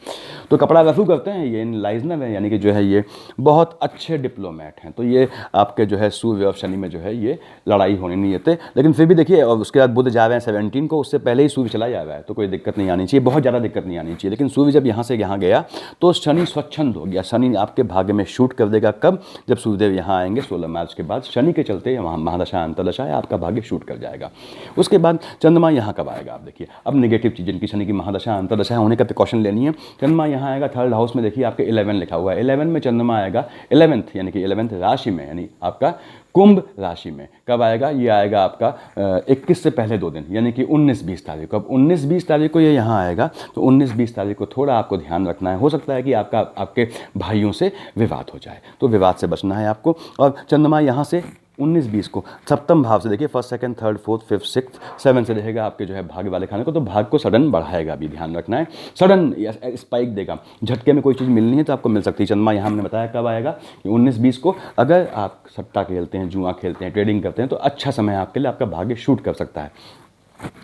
तो कपड़ा रफू करते हैं, ये लाइजनर है, यानी कि जो है ये बहुत अच्छे डिप्लोमेट हैं। तो ये आपके जो है सूर्य और शनि में जो है ये लड़ाई होनी नहीं देते। लेकिन फिर भी देखिए, और उसके बाद बुध जा रहे हैं 17 को, उससे पहले ही सूर्य चला जा रहा है, तो कोई दिक्कत नहीं आनी चाहिए, बहुत ज़्यादा दिक्कत नहीं आनी चाहिए। लेकिन सूर्य जब यहाँ से यहाँ गया तो शनि स्वच्छंद हो गया। शनि आपके भाग्य में शूट कर देगा कब, जब सूर्यदेव यहाँ आएंगे 16 मार्च के बाद। शनि के चलते वहाँ महादशा अंतर्दशा है, आपका भाग्य शूट कर जाएगा। उसके बाद चंद्रमा यहाँ कब आएगा, आप देखिए। अब नेगेटिव चीज़ जिनकी शनि की महादशा अंतर्दशा होने का प्रिकॉशन लेनी है, चंद्रमा यहाँ आएगा थर्ड हाउस में। देखिए आपके 11 लिखा हुआ है, 11 में चंद्रमा आएगा, 11th यानी कि 11th राशि में, यानी आपका कुंभ राशि में। कब आएगा, ये आएगा आपका 21 से पहले 2 दिन, यानी कि 19-20 तारीख को। अब 19-20 तारीख को ये यहाँ आएगा, तो 19-20 तारीख को थोड़ा आपको ध्यान रखना है। हो सकता है कि आपके भाइयों से विवाद हो जाए, तो विवाद से बचना है आपको। और चंद्रमा यहाँ से 19-20 को सप्तम भाव से देखिए, first second third fourth fifth sixth 7 से रहेगा आपके जो है भाग्य वाले खाने को, तो भाग को सडन बढ़ाएगा, भी ध्यान रखना है। सडन स्पाइक देगा, झटके में कोई चीज़ मिलनी है तो आपको मिल सकती है। चंद्रमा यहाँ हमने बताया कब आएगा, 19-20 को। अगर आप सट्टा खेलते हैं, जुआ खेलते हैं, ट्रेडिंग करते हैं, तो अच्छा समय आपके लिए, आपका भाग्य शूट कर सकता है।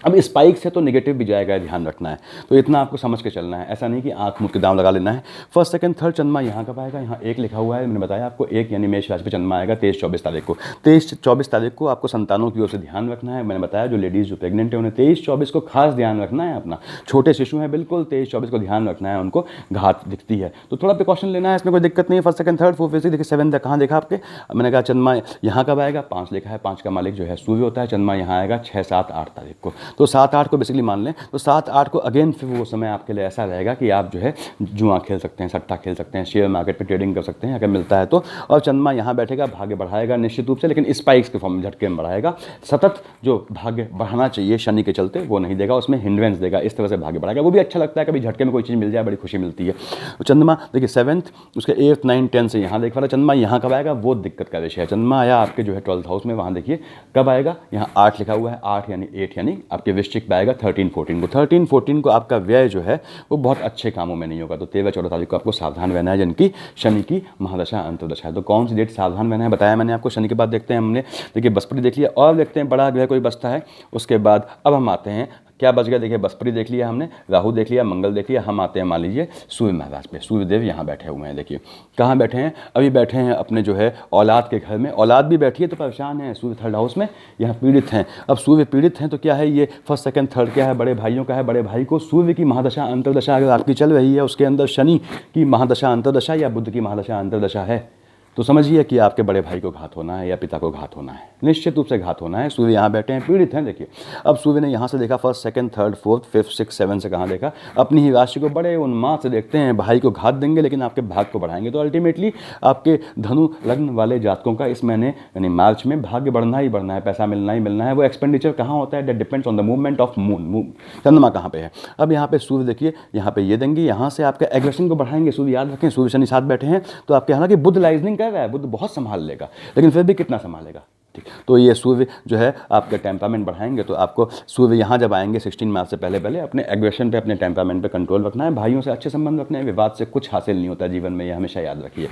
अब स्पाइक से तो नेगेटिव भी जाएगा, ध्यान रखना है। तो इतना आपको समझ के चलना है, ऐसा नहीं कि आंख मुझ के दाम लगा लेना है। फर्स्ट सेकंड थर्ड चंद्रमा यहाँ कब आएगा, यहाँ 1 लिखा हुआ है, मैंने बताया आपको 1 यानी मेष राशि पे चंद्रमा आएगा 23-24 तारीख को। 23-24 तारीख को आपको संतानों की ओर से ध्यान रखना है। मैंने बताया जो लेडीज़ जो प्रेग्नेंट है उन्हें 23-24 को खास ध्यान रखना है अपना। छोटे शिशु हैं बिल्कुल, 23-24 को ध्यान रखना है, उनको घात दिखती है तो थोड़ा प्रिकॉशन लेना है, इसमें कोई दिक्कत नहीं है। फर्स्ट सेकंड थर्ड फोर्थ देखिए 7 कहाँ देखा आपके, मैंने कहा चंद्रमा यहाँ कब आएगा, 5 लिखा है, 5 का मालिक जो है सूर्य होता है। चंद्रमा यहाँ आएगा 6, 7, 8 तारीख को, तो 7-8 को बेसिकली मान लें, तो 7-8 को अगेन फिर वो समय आपके लिए ऐसा रहेगा कि आप जो है जुआ खेल सकते हैं, सट्टा खेल सकते हैं, शेयर मार्केट पे ट्रेडिंग कर सकते हैं अगर मिलता है तो। और चंद्रमा यहाँ बैठेगा, भाग्य बढ़ाएगा निश्चित रूप से, लेकिन स्पाइक्स के फॉर्म में, झटके में बढ़ाएगा। सतत जो भाग्य बढ़ाना चाहिए शनि के चलते वो नहीं देगा, उसमें हिंड्रेंस देगा, इस तरह से भाग्य बढ़ाएगा। वो भी अच्छा लगता है, कभी झटके में कोई चीज़ मिल जाए बड़ी खुशी मिलती है। तो चंद्रमा देखिए 7th, उसके 8th 9th 10th से यहाँ देख वाला चंद्रमा यहाँ कब आएगा, वो दिक्कत का विषय है। चंद्रमा आया आपके जो है 12th हाउस में, वहाँ देखिए कब आएगा, यहाँ 8 लिखा हुआ है, 8 यानी 8 यानी आपके वृश्चिक पे आएगा 13-14 को। 13-14 को आपका व्यय जो है वो बहुत अच्छे कामों में नहीं होगा। तो 13-14 तारीख को आपको सावधान रहना है, जिनकी शनि की महादशा अंतर्दशा है। तो कौन सी डेट सावधान रहना है बताया मैंने आपको। शनि के बाद देखते हैं हमने, देखिए बृहस्पति देख लिया, और देखते हैं बड़ा ग्रह कोई बचता है। उसके बाद अब हम आते हैं, क्या बच गया, देखिए बृहस्पति देख लिया हमने, राहु देख लिया, मंगल देख लिया, हम आते हैं मान लीजिए सूर्य महाराज पे। सूर्यदेव यहाँ बैठे हुए हैं, देखिए कहाँ बैठे हैं, अभी बैठे हैं अपने जो है औलाद के घर में। औलाद भी बैठी है तो परेशान है, सूर्य 3rd हाउस में यहाँ पीड़ित हैं। अब सूर्य पीड़ित हैं तो क्या है, ये 1st 2nd 3rd क्या है, बड़े भाइयों का है। बड़े भाई को सूर्य की महादशा अंतर्दशा अगर आपकी चल रही है, उसके अंदर शनि की महादशा अंतर्दशा या बुध की महादशा अंतर्दशा है, तो समझिए कि आपके बड़े भाई को घात होना है या पिता को घात होना है, निश्चित रूप से घात होना है। सूर्य यहाँ बैठे हैं, पीड़ित हैं। देखिए अब सूर्य ने यहाँ से देखा 1st 2nd 3rd 4th 5th 6th 7 से कहाँ देखा, अपनी ही राशि को बड़े उन्माद से देखते हैं। भाई को घात देंगे लेकिन आपके भाग्य को बढ़ाएंगे। तो अल्टीमेटली आपके धनु लग्न वाले जातकों का इस महीने यानी मार्च में भाग्य बढ़ना ही बढ़ना है, पैसा मिलना ही मिलना है। वो एक्सपेंडिचर कहाँ होता है, that depends on the movement of moon, चंद्रमा कहाँ पे है। अब यहाँ पे सूर्य देखिए, यहाँ पे ये देंगे, यहाँ से आपके एग्रेशन को बढ़ाएंगे। सूर्य याद रखें, सूर्य शनि साथ बैठे हैं तो आपके, हालांकि बुध लाइजनिंग कर रहा है, बुध बहुत संभाल लेगा, लेकिन फिर भी कितना संभालेगा। ठीक, तो ये सूर्य जो है आपका टेम्परामेंट बढ़ाएंगे। तो आपको सूर्य यहाँ जब आएंगे 16 मार्च से पहले पहले अपने एग्रेशन पे, अपने टेम्परामेंट पे कंट्रोल रखना है। भाइयों से अच्छे संबंध रखने हैं, विवाद से कुछ हासिल नहीं होता जीवन में, ये हमेशा याद रखिए।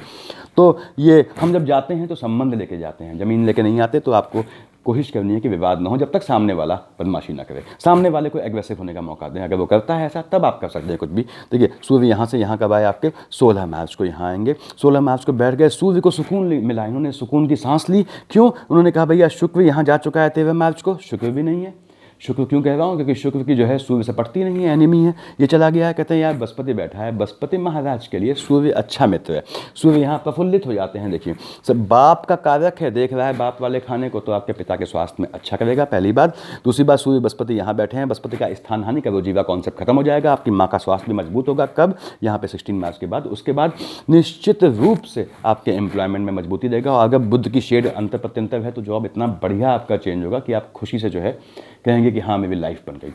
तो ये हम जब जाते हैं तो संबंध लेके जाते हैं, जमीन लेके नहीं आते। तो आपको कोशिश करनी है कि विवाद ना हो जब तक सामने वाला बदमाशी ना करे, सामने वाले को एग्रेसिव होने का मौका दें। अगर वो करता है ऐसा तब आप कर सकते हैं कुछ भी। देखिए सूर्य यहाँ से यहाँ कब आए, आपके 16 मार्च को यहाँ आएंगे। 16 मार्च को बैठ गए, सूर्य को सुकून मिला, इन्होंने सुकून की सांस ली। क्यों, उन्होंने कहा भैया शुक्र यहाँ जा चुका है 13 मार्च को, शुक्र भी नहीं है। शुक्र क्यों कह रहा हूँ, क्योंकि शुक्र की जो है सूर्य से पड़ती नहीं है, एनिमी है, ये चला गया है। कहते हैं यार बृहस्पति बैठा है, बृहस्पति महाराज के लिए सूर्य अच्छा मित्र है। सूर्य यहाँ प्रफुल्लित हो जाते हैं। देखिए सब बाप का कारक है, देख रहा है बाप वाले खाने को, तो आपके पिता के स्वास्थ्य में अच्छा करेगा, पहली बात। दूसरी बात, सूर्य बृहस्पति यहाँ बैठे हैं, बृहस्पति का स्थान हानि का वो जीवा कॉन्सेप्ट खत्म हो जाएगा। आपकी माँ का स्वास्थ्य भी मजबूत होगा, कब, यहाँ पे 16 मार्च के बाद। उसके बाद निश्चित रूप से आपके एम्प्लॉयमेंट में मजबूती देगा। और अगर बुध की शेड अंतर प्रत्यंतर है तो जॉब इतना बढ़िया आपका चेंज होगा कि आप खुशी से जो है कहेंगे कि हाँ मेरी लाइफ बन गई।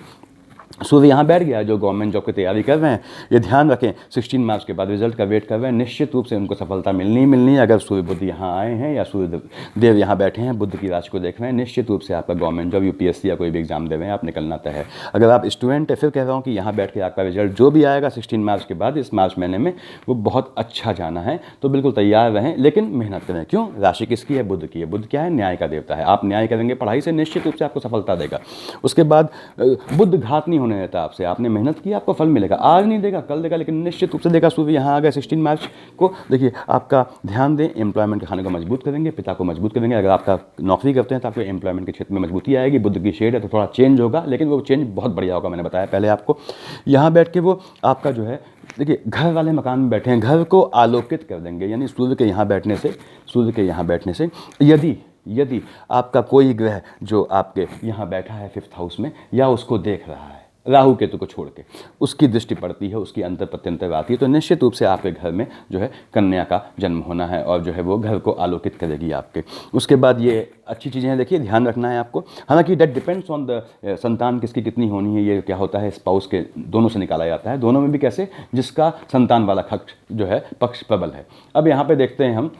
सूर्य यहाँ बैठ गया, जो गवर्नमेंट जॉब की तैयारी कर रहे हैं ये ध्यान रखें, 16 मार्च के बाद रिजल्ट का वेट कर रहे हैं, निश्चित रूप से उनको सफलता मिलनी ही मिलनी है। अगर सूर्य बुध यहाँ आए हैं या सूर्य देव यहाँ बैठे हैं, बुध की राशि को देख रहे हैं, निश्चित रूप से आपका गवर्नमेंट जॉब, यूपीएससी या कोई भी एग्जाम दे रहे हैं, आप निकलना तय है। अगर आप स्टूडेंट है, फिर कह रहा हूँ कि यहाँ बैठ के आपका रिजल्ट जो भी आएगा 16 मार्च के बाद, इस मार्च महीने में, वो बहुत अच्छा जाना है। तो बिल्कुल तैयार रहें, लेकिन मेहनत करें। क्यों, राशि किसकी है, बुध की है। बुध क्या है, न्याय का देवता है। आप न्याय करेंगे पढ़ाई से, निश्चित रूप से आपको सफलता देगा। उसके बाद बुध घात नहीं होने देता आपसे, आपने मेहनत की, आपको फल मिलेगा। आज नहीं देगा, कल देगा, लेकिन निश्चित रूप से देगा। सूर्य यहाँ आ गया 16 मार्च को। देखिए आपका ध्यान दें, एम्प्लॉयमेंट के खाने को मजबूत करेंगे, पिता को मजबूत करेंगे। अगर आपका नौकरी करते हैं तो आपको एम्प्लॉयमेंट के क्षेत्र में मजबूती आएगी। बुध की शेड है तो थोड़ा चेंज होगा, लेकिन वो चेंज बहुत बढ़िया होगा। मैंने बताया पहले आपको, यहाँ बैठ के वो आपका जो है, देखिए घर वाले मकान में बैठे हैं, घर को आलोकित कर देंगे। यानी सूर्य के यहाँ बैठने से, सूर्य के यहाँ बैठने से यदि आपका कोई ग्रह जो आपके यहाँ बैठा है 5th हाउस में, या उसको देख रहा है राहु केतु को छोड़ के, उसकी दृष्टि पड़ती है, उसकी अंतर प्रत्यंतर आती है, तो निश्चित रूप से आपके घर में जो है कन्या का जन्म होना है, और जो है वो घर को आलोकित करेगी आपके। उसके बाद ये अच्छी चीज़ें हैं, देखिए ध्यान रखना है आपको। हालांकि दैट डिपेंड्स ऑन द संतान किसकी कितनी होनी है, ये क्या होता है स्पाउस के दोनों से निकाला जाता है। दोनों में भी कैसे, जिसका संतान वाला पक्ष जो है पक्ष प्रबल है। अब यहाँ पे देखते हैं हम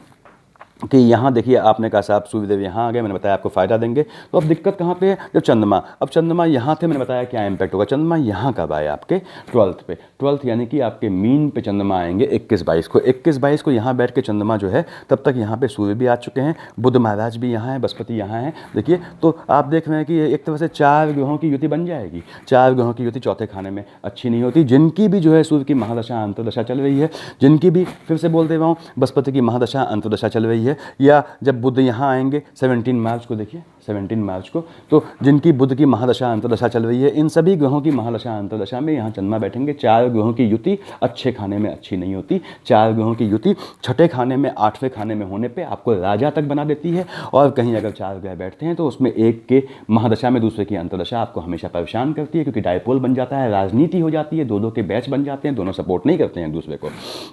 कि यहाँ देखिए आपने कहा साहब सूर्यदेव यहाँ आ गए, मैंने बताया आपको फायदा देंगे। तो अब दिक्कत कहाँ पे है, जब चंद्रमा, अब चंद्रमा यहाँ थे, मैंने बताया क्या इम्पैक्ट होगा। चंद्रमा यहाँ कब आए, आपके 12th पे, 12th यानी कि आपके मीन पे चंद्रमा आएंगे 21-22 को। 21-22 को यहाँ बैठ के चंद्रमा जो है, तब तक यहाँ पे सूर्य भी आ चुके हैं, बुध महाराज भी यहाँ है, बृहस्पति यहाँ है। देखिए तो आप देख रहे हैं कि एक तरह से 4 ग्रहों की युति बन जाएगी। 4 ग्रहों की युति चौथे खाने में अच्छी नहीं होती। जिनकी भी जो है सूर्य की महादशा अंतर्दशा चल रही है, जिनकी भी, फिर से बोल दे रहा हूँ, बृहस्पति की महादशा अंतर्दशा चल रही है, या जब बुध यहाँ आएंगे 17 मार्च को, देखिए 17 मार्च को। तो जिनकी बुध की महादशा अंतर्दशा चल रही है, इन सभी ग्रहों की महादशा अंतर्दशा में यहाँ चंद्रमा बैठेंगे। 4 ग्रहों की युति अच्छे खाने में अच्छी नहीं होती। 4 ग्रहों की युति छठे खाने में 8वें खाने में होने पे आपको राजा तक बना देती है। और कहीं अगर 4 ग्रह बैठते हैं तो उसमें एक के महादशा में दूसरे की अंतर्दशा आपको हमेशा परेशान करती है, क्योंकि डायपोल बन जाता है, राजनीति हो जाती है, दो के बैच बन जाते हैं, दोनों सपोर्ट नहीं करते हैं एक दूसरे को।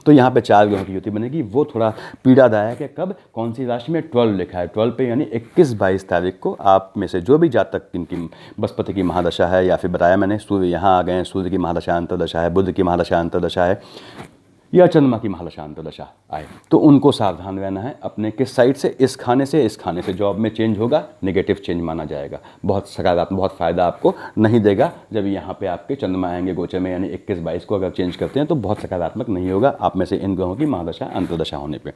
तो यहाँ पे 4 ग्रहों की युति बनेगी, वो थोड़ा पीड़ादायक है। कब, कौन सी राशि में? 12 लिखा है, 12 पे यानी 21-22 तारीख को आप में से जो भी जातक इनकी बृहस्पति की महादशा है, या फिर बताया मैंने सूर्य यहाँ आ गए हैं, सूर्य की महादशा अंतर्दशा है, बुध की महादशा अंतर्दशा है, या चंद्रमा की महादशा अंतर्दशा आए, तो उनको सावधान रहना है अपने किस साइड से, इस खाने से जॉब में चेंज होगा, नेगेटिव चेंज माना जाएगा, बहुत सकारात्मक, बहुत फायदा आपको नहीं देगा। जब यहाँ पे आपके चंद्रमा आएंगे गोचर में, यानी 21-22 को अगर चेंज करते हैं तो बहुत सकारात्मक नहीं होगा आप में से इन ग्रहों की महादशा अंतर्दशा होने पे।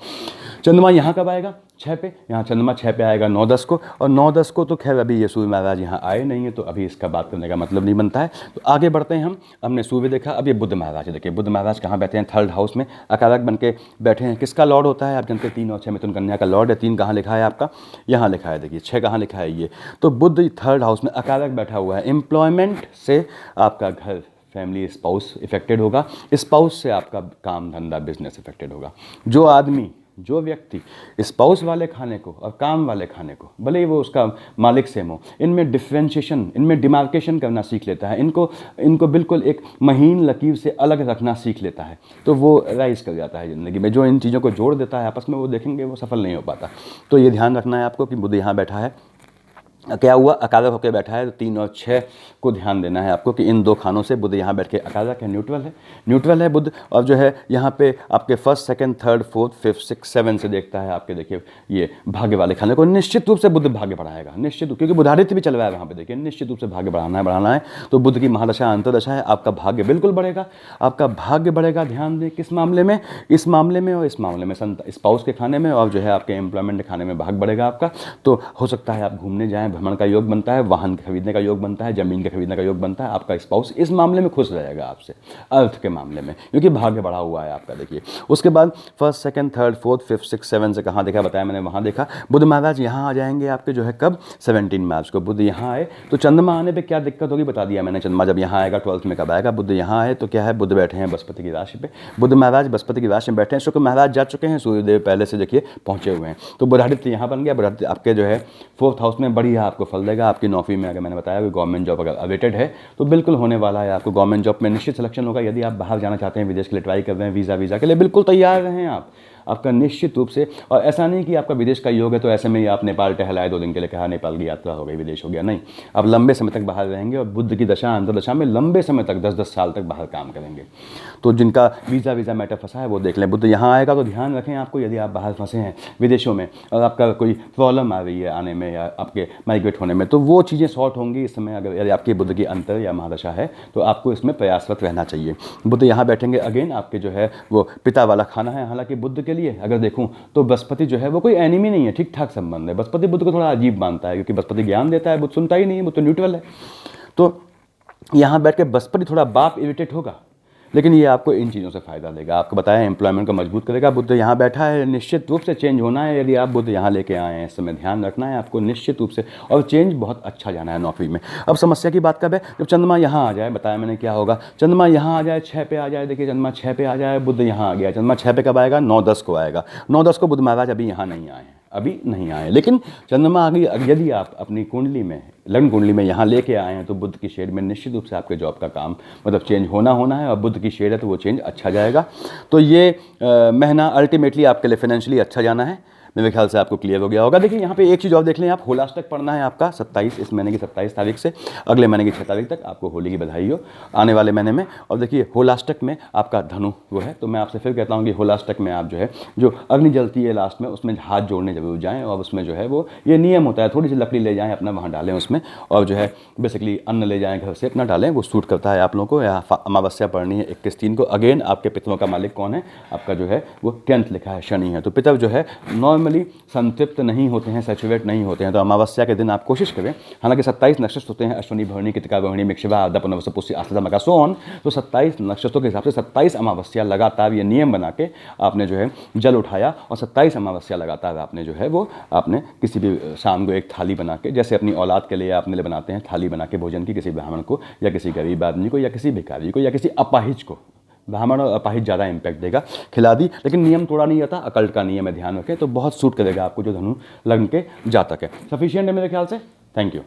चंद्रमा यहाँ कब आएगा? 6 पे। यहाँ चंद्रमा 6 पे आएगा 9-10 को, और 9-10 को तो खैर अभी ये सूर्य महाराज यहाँ आए नहीं है, तो अभी इसका बात करने का मतलब नहीं बनता है। तो आगे बढ़ते हैं हम। हमने सूर्य देखा, अब ये बुध महाराज देखिए। बुध महाराज कहाँ बैठे हैं? 3rd हाउस में अकारक बन के बैठे हैं। किसका लॉर्ड होता है? आप जानते हैं 3 और 6 मिथुन कन्या का लॉर्ड है। 3 कहाँ लिखा है आपका? यहाँ लिखा है, देखिए 6 कहाँ लिखा है ये। तो बुध 3rd हाउस में अकारक बैठा हुआ है। एम्प्लॉयमेंट से आपका घर, फैमिली, स्पाउस इफेक्टेड होगा। स्पाउस से आपका काम धंधा बिजनेस इफेक्टेड होगा। जो आदमी, जो व्यक्ति स्पाउस वाले खाने को और काम वाले खाने को, भले ही वो उसका मालिक सेम हो, इनमें डिफ्रेंशिएशन, इनमें डिमार्केशन करना सीख लेता है, इनको बिल्कुल एक महीन लकीर से अलग रखना सीख लेता है, तो वो राइज कर जाता है ज़िंदगी में। जो इन चीज़ों को जोड़ देता है आपस में, वो देखेंगे वो सफल नहीं हो पाता। तो ये ध्यान रखना है आपको कि बुध यहाँ बैठा है, क्या हुआ? अकारक होकर बैठा है। तो 3 और 6 को ध्यान देना है आपको कि इन 2 खानों से बुध यहाँ बैठ के अकारक है, न्यूट्रल है बुध। और जो है यहाँ पे आपके 1st, 2nd, 3rd, 4th, 5th, 6th, 7th से देखता है आपके, देखिए ये भाग्य वाले खाने को निश्चित रूप से बुध भाग्य बढ़ाएगा, निश्चित, क्योंकि बुधादित्य भी चल रहा है वहाँ पे, देखिए निश्चित रूप से भाग्य बढ़ाना है। तो बुध की महादशा अंतर्दशा है, आपका भाग्य बिल्कुल बढ़ेगा, आपका भाग्य बढ़ेगा। ध्यान दें किस मामले में? इस मामले में और इस मामले में, स्पाउस के खाने में, और जो है आपके एम्प्लॉयमेंट के खाने में भाग बढ़ेगा आपका। तो हो सकता है आप घूमने जाएँ, भ्रमण का योग बनता है, वाहन खरीदने का योग बनता है, जमीन के खरीदने का योग बनता है। आपका स्पाउस इस मामले में खुश रहेगा आपसे, अर्थ के मामले में, क्योंकि भाग्य बढ़ा हुआ है आपका। देखिए उसके बाद 1st, 2nd, 3rd, 4th, 5th, 6th, 7th से कहाँ देखा? बताया मैंने, वहाँ देखा। बुध महाराज यहाँ आ जाएंगे आपके, जो है कब? 17 मार्च को बुध यहाँ आए तो चंद्रमा आने पे क्या दिक्कत होगी बता दिया मैंने। चंद्रमा जब यहाँ आएगा 12th में कब आएगा? बुध यहाँ आए तो क्या है? बुध बैठे हैं बृहस्पति की राशि पे। बुध महाराज बृहस्पति की राशि में बैठे हैं, शुक्र महाराज जा चुके हैं, सूर्यदेव पहले से देखिए पहुँचे हुए हैं। तो बुधादित्य यहाँ बन गया। बुधादित्य आपके जो है 4th हाउस में बढ़िया आपको फल देगा। आपकी नौकरी में, अगर मैंने बताया कि गवर्नमेंट जॉब अगर अवेटेड है तो बिल्कुल होने वाला है आपको। गवर्नमेंट जॉब में निश्चित सिलेक्शन होगा। यदि आप बाहर जाना चाहते हैं, विदेश के लिए ट्राई कर रहे हैं, वीज़ा के लिए बिल्कुल तैयार रहें आप, आपका निश्चित रूप से। और ऐसा नहीं कि आपका विदेश का योग है तो ऐसे में ही आप नेपाल टहलाए 2 दिन के लिए, कहा नेपाल की यात्रा हो गई, विदेश हो गया, नहीं। आप लंबे समय तक बाहर रहेंगे और बुध की दशा अंतर्दशा में लंबे समय तक 10-10 साल तक बाहर काम करेंगे। तो जिनका वीज़ा मैटर फंसा है वो देख लें। बुध यहाँ आएगा तो ध्यान रखें आपको, यदि आप बाहर फंसे हैं विदेशों में और आपका कोई प्रॉब्लम आ रही है आने में या आपके माइग्रेट होने में, तो वो चीज़ें सॉर्ट होंगी इस समय। अगर यदि आपकी बुध की अंतर या महादशा है तो आपको इसमें प्रयासरत रहना चाहिए। बुध यहाँ बैठेंगे, अगेन आपके जो है वो पिता वाला खाना है। हालांकि बुध के लिए अगर देखूं तो बृहस्पति जो है वो कोई एनिमी नहीं है, ठीक ठाक संबंध है। बृहस्पति बुध को थोड़ा अजीब मानता है, क्योंकि बृहस्पति ज्ञान देता है, बुध सुनता ही नहीं है, बुध तो न्यूट्रल है। तो यहाँ बैठ के बृहस्पति थोड़ा बाप इरिटेट होगा, लेकिन ये आपको इन चीज़ों से फ़ायदा देगा। आपको बताया एम्प्लॉयमेंट को मजबूत करेगा। बुध यहाँ बैठा है, निश्चित रूप से चेंज होना है। यदि आप बुध यहाँ लेके आए हैं, इस समय ध्यान रखना है आपको निश्चित रूप से, और चेंज बहुत अच्छा जाना है नौकरी में। अब समस्या की बात कब है? जब चंद्रमा यहाँ आ जाए, बताया मैंने क्या होगा। चंद्रमा यहाँ आ जाए, 6 पे आ जाए, देखिए चंद्रमा 6 पे आ जाए, बुध यहाँ आ गया। चंद्रमा 6 पे कब आएगा? 9-10 को आएगा। 9-10 को बुध महाराज अभी यहाँ नहीं आए हैं, अभी नहीं आए, लेकिन चंद्रमा आ गई। यदि आप अपनी कुंडली में, लग्न कुंडली में यहाँ लेके आए हैं तो बुध की शेड में निश्चित रूप से आपके जॉब का काम मतलब चेंज होना है, और बुध की शेड है तो वो चेंज अच्छा जाएगा। तो ये महीना अल्टीमेटली आपके लिए फाइनेंशियली अच्छा जाना है। मेरे ख्याल से आपको क्लियर हो गया होगा। देखिए यहाँ पे एक चीज़ और देख लें आप, होलाष्टक पढ़ना है आपका 27, इस महीने की 27 तारीख से अगले महीने की 6 तारीख तक आपको होली की बधाई हो आने वाले महीने में। और देखिए होलाष्टक में आपका धनु वो है, तो मैं आपसे फिर कहता हूँ कि होलाष्टक में आप जो है जो अग्नि जलती है लास्ट में, उसमें हाथ जोड़ने जरूर जाएँ, और उसमें जो है वो ये नियम होता है, थोड़ी सी लकड़ी ले जाएँ अपना, वहाँ डालें उसमें, और जो है बेसिकली अन्न ले जाएँ घर से अपना डालें, वो सूट करता है आप लोगों को। या अमावस्या पढ़नी है 21-3 को। अगेन आपके पितरों का मालिक कौन है? आपका जो है वो 10th लिखा है, शनि है। तो पितर जो है 9 नॉर्मली संतृप्त नहीं होते हैं, सैचुरेट नहीं होते हैं। तो अमावस्या के दिन आप कोशिश करें, हालांकि 27 नक्षत्र होते हैं, अश्विनी, भरणी, कृतिका, रोहिणी, मृगशिरा, आद्रा, पुनर्वसु, पुष्य, आश्लेषा, मघा, सोन। तो 27 नक्षत्रों के हिसाब से 27 अमावस्या लगातार ये नियम बना के आपने जो है जल उठाया, और 27 अमावस्या लगातार आपने जो है वो आपने किसी भी शाम को एक थाली बना के, जैसे अपनी औलाद के लिए आपने बनाते हैं थाली बना के भोजन की, किसी ब्राह्मण को या किसी गरीब आदमी को या किसी भिखारी को या किसी अपाहिज को, ब्राह्मण और अपाहिज ज़्यादा इंपैक्ट देगा, खिला दी। लेकिन नियम तोड़ा नहीं जाता, अकल्ट का नियम है, ध्यान रखें। तो बहुत सूट करेगा आपको जो धनु लग्न के जातक है। सफिशिएंट है मेरे ख्याल से। Thank you.